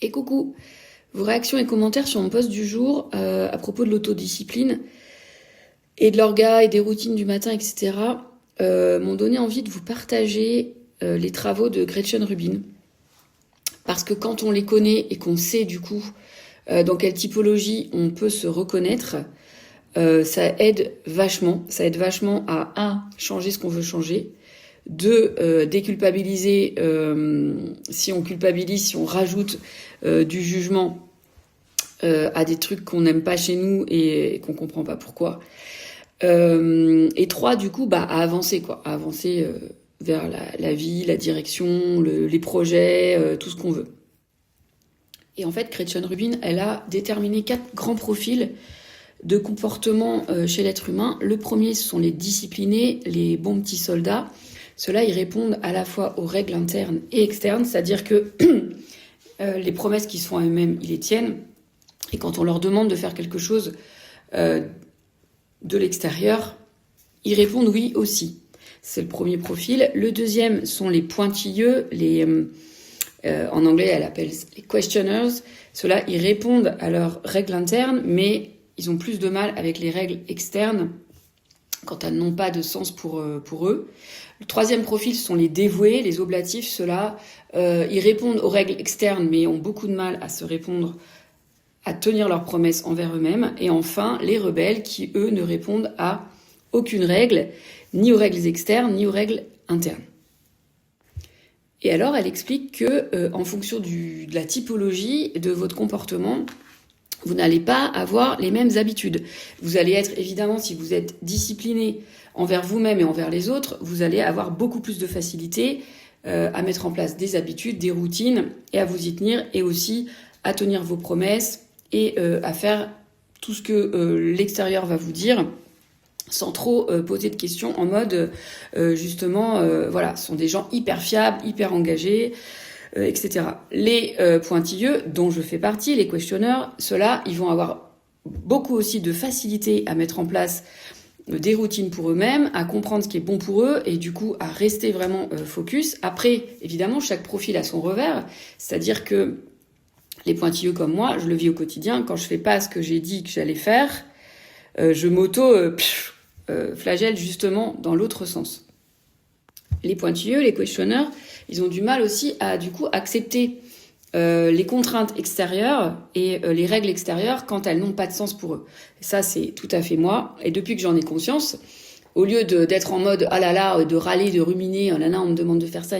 Et coucou, vos réactions et commentaires sur mon post du jour à propos de l'autodiscipline et de l'orga et des routines du matin, etc. M'ont donné envie de vous partager les travaux de Gretchen Rubin. Parce que quand on les connaît et qu'on sait du coup dans quelle typologie on peut se reconnaître, ça aide vachement. Ça aide vachement à 1. Changer ce qu'on veut changer. 2. Déculpabiliser si on culpabilise, si on rajoute du jugement à des trucs qu'on n'aime pas chez nous et qu'on comprend pas pourquoi. Et 3, du coup, à avancer, à avancer vers la vie, la direction, les projets, tout ce qu'on veut. Et en fait, Gretchen Rubin, elle a déterminé 4 grands profils de comportement chez l'être humain. Le premier, ce sont les disciplinés, les bons petits soldats. Ceux-là, ils répondent à la fois aux règles internes et externes, c'est-à-dire que les promesses qu'ils se font à eux-mêmes, ils les tiennent. Et quand on leur demande de faire quelque chose de l'extérieur, ils répondent oui aussi. C'est le premier profil. Le deuxième sont les pointilleux, en anglais, elle appelle les questioners. Ceux-là, ils répondent à leurs règles internes, mais ils ont plus de mal avec les règles externes quand elles n'ont pas de sens pour eux. Le troisième profil sont les dévoués, les oblatifs. Ceux-là, ils répondent aux règles externes, mais ont beaucoup de mal à tenir leurs promesses envers eux-mêmes. Et enfin, les rebelles qui, eux, ne répondent à aucune règle, ni aux règles externes, ni aux règles internes. Et alors, elle explique que, en fonction de la typologie de votre comportement, vous n'allez pas avoir les mêmes habitudes. Vous allez être, évidemment, si vous êtes discipliné envers vous-même et envers les autres, vous allez avoir beaucoup plus de facilité à mettre en place des habitudes, des routines, et à vous y tenir, et aussi à tenir vos promesses, et à faire tout ce que l'extérieur va vous dire, sans trop poser de questions, en mode, justement, ce sont des gens hyper fiables, hyper engagés, etc. Les pointilleux, dont je fais partie, les questionneurs, ceux-là, ils vont avoir beaucoup aussi de facilité à mettre en place des routines pour eux-mêmes, à comprendre ce qui est bon pour eux, et du coup, à rester vraiment focus. Après, évidemment, chaque profil a son revers, c'est-à-dire que les pointilleux comme moi, je le vis au quotidien, quand je fais pas ce que j'ai dit que j'allais faire, je flagelle justement dans l'autre sens. Les pointilleux, les questionneurs, ils ont du mal aussi à du coup accepter les contraintes extérieures et les règles extérieures quand elles n'ont pas de sens pour eux. Et ça, c'est tout à fait moi. Et depuis que j'en ai conscience, au lieu d'être en mode ah là là, de râler, de ruminer, oh là là, on me demande de faire ça,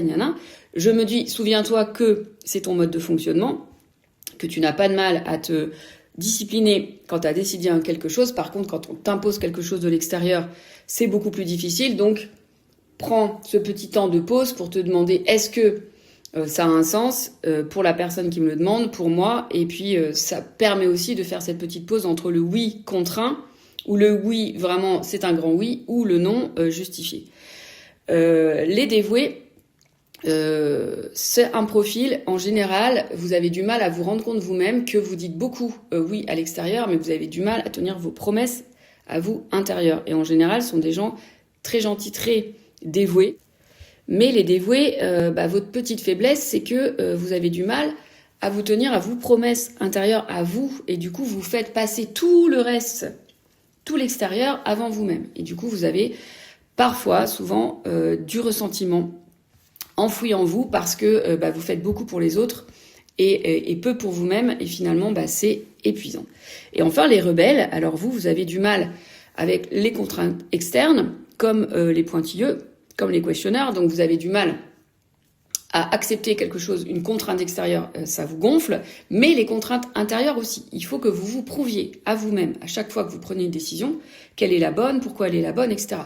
je me dis souviens-toi que c'est ton mode de fonctionnement, que tu n'as pas de mal à te discipliner quand tu as décidé quelque chose. Par contre, quand on t'impose quelque chose de l'extérieur, c'est beaucoup plus difficile. Donc, prends ce petit temps de pause pour te demander est-ce que ça a un sens pour la personne qui me le demande, pour moi. Et puis, ça permet aussi de faire cette petite pause entre le oui contraint, ou le oui, vraiment, c'est un grand oui, ou le non justifié. Les dévoués, c'est un profil, en général, vous avez du mal à vous rendre compte vous-même que vous dites beaucoup oui à l'extérieur, mais vous avez du mal à tenir vos promesses à vous intérieures. Et en général, ce sont des gens très gentils, très dévoués. Mais les dévoués, votre petite faiblesse, c'est que vous avez du mal à vous tenir à vos promesses intérieures à vous, et du coup, vous faites passer tout le reste, tout l'extérieur avant vous-même. Et du coup, vous avez parfois, souvent, du ressentiment enfoui en vous parce que vous faites beaucoup pour les autres et peu pour vous-même, et finalement c'est épuisant. Et enfin les rebelles, alors vous avez du mal avec les contraintes externes comme les pointilleux, comme les questionneurs, donc vous avez du mal à accepter quelque chose, une contrainte extérieure, ça vous gonfle, mais les contraintes intérieures aussi. Il faut que vous vous prouviez à vous-même, à chaque fois que vous prenez une décision, quelle est la bonne, pourquoi elle est la bonne, etc.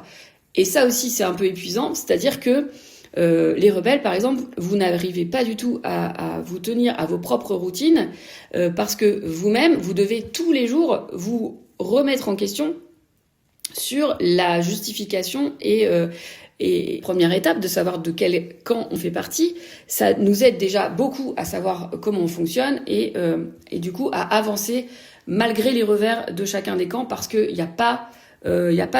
Et ça aussi c'est un peu épuisant, c'est-à-dire que les rebelles, par exemple, vous n'arrivez pas du tout à vous tenir à vos propres routines parce que vous-même, vous devez tous les jours vous remettre en question sur la justification et première étape de savoir de quel camp on fait partie. Ça nous aide déjà beaucoup à savoir comment on fonctionne et du coup à avancer malgré les revers de chacun des camps, parce qu'il n'y a pas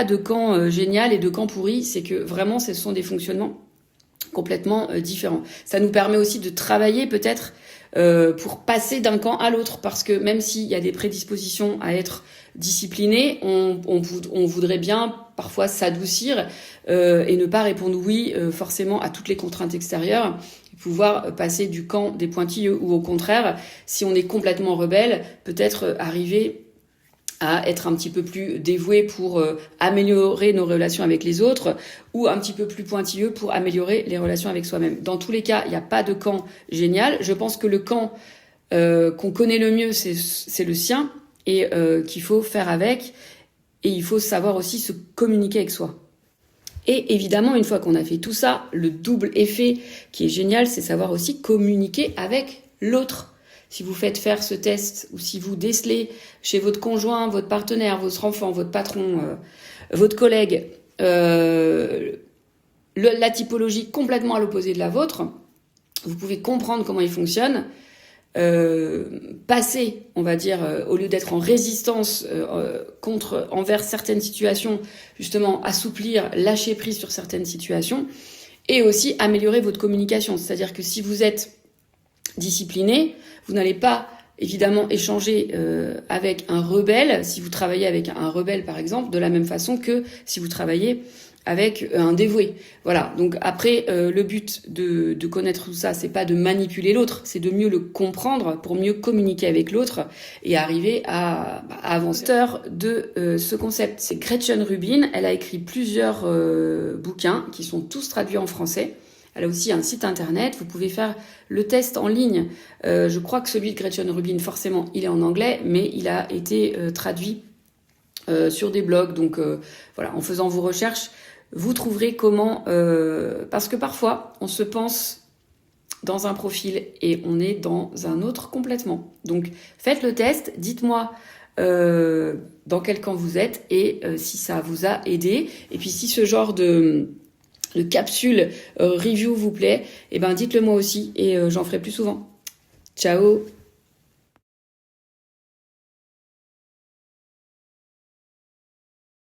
de camp génial et de camp pourri, c'est que vraiment ce sont des fonctionnements complètement différent. Ça nous permet aussi de travailler peut-être pour passer d'un camp à l'autre, parce que même s'il y a des prédispositions à être discipliné, on voudrait bien parfois s'adoucir et ne pas répondre oui forcément à toutes les contraintes extérieures, et pouvoir passer du camp des pointilleux, ou au contraire, si on est complètement rebelle, peut-être arriver à être un petit peu plus dévoué pour améliorer nos relations avec les autres, ou un petit peu plus pointilleux pour améliorer les relations avec soi-même. Dans tous les cas, il n'y a pas de camp génial. Je pense que le camp qu'on connaît le mieux, c'est le sien, et qu'il faut faire avec, et il faut savoir aussi se communiquer avec soi. Et évidemment, une fois qu'on a fait tout ça, le double effet qui est génial, c'est savoir aussi communiquer avec l'autre. Si vous faites faire ce test, ou si vous décelez chez votre conjoint, votre partenaire, votre enfant, votre patron, votre collègue, la typologie complètement à l'opposé de la vôtre, vous pouvez comprendre comment il fonctionne, passer, on va dire, au lieu d'être en résistance envers certaines situations, justement assouplir, lâcher prise sur certaines situations, et aussi améliorer votre communication. C'est-à-dire que si vous êtes discipliné, vous n'allez pas évidemment échanger avec un rebelle, si vous travaillez avec un rebelle par exemple, de la même façon que si vous travaillez avec un dévoué. Voilà, donc après le but de connaître tout ça, c'est pas de manipuler l'autre, c'est de mieux le comprendre pour mieux communiquer avec l'autre et arriver à avancer. De ce concept, c'est Gretchen Rubin. Elle a écrit plusieurs bouquins qui sont tous traduits en français. Elle a aussi un site internet, vous pouvez faire le test en ligne. Je crois que celui de Gretchen Rubin, forcément, il est en anglais, mais il a été traduit sur des blogs. Donc voilà, en faisant vos recherches, vous trouverez comment... parce que parfois, on se pense dans un profil et on est dans un autre complètement. Donc faites le test, dites-moi dans quel camp vous êtes et si ça vous a aidé. Et puis si ce genre de capsule review vous plaît, eh ben dites-le moi aussi et j'en ferai plus souvent. Ciao!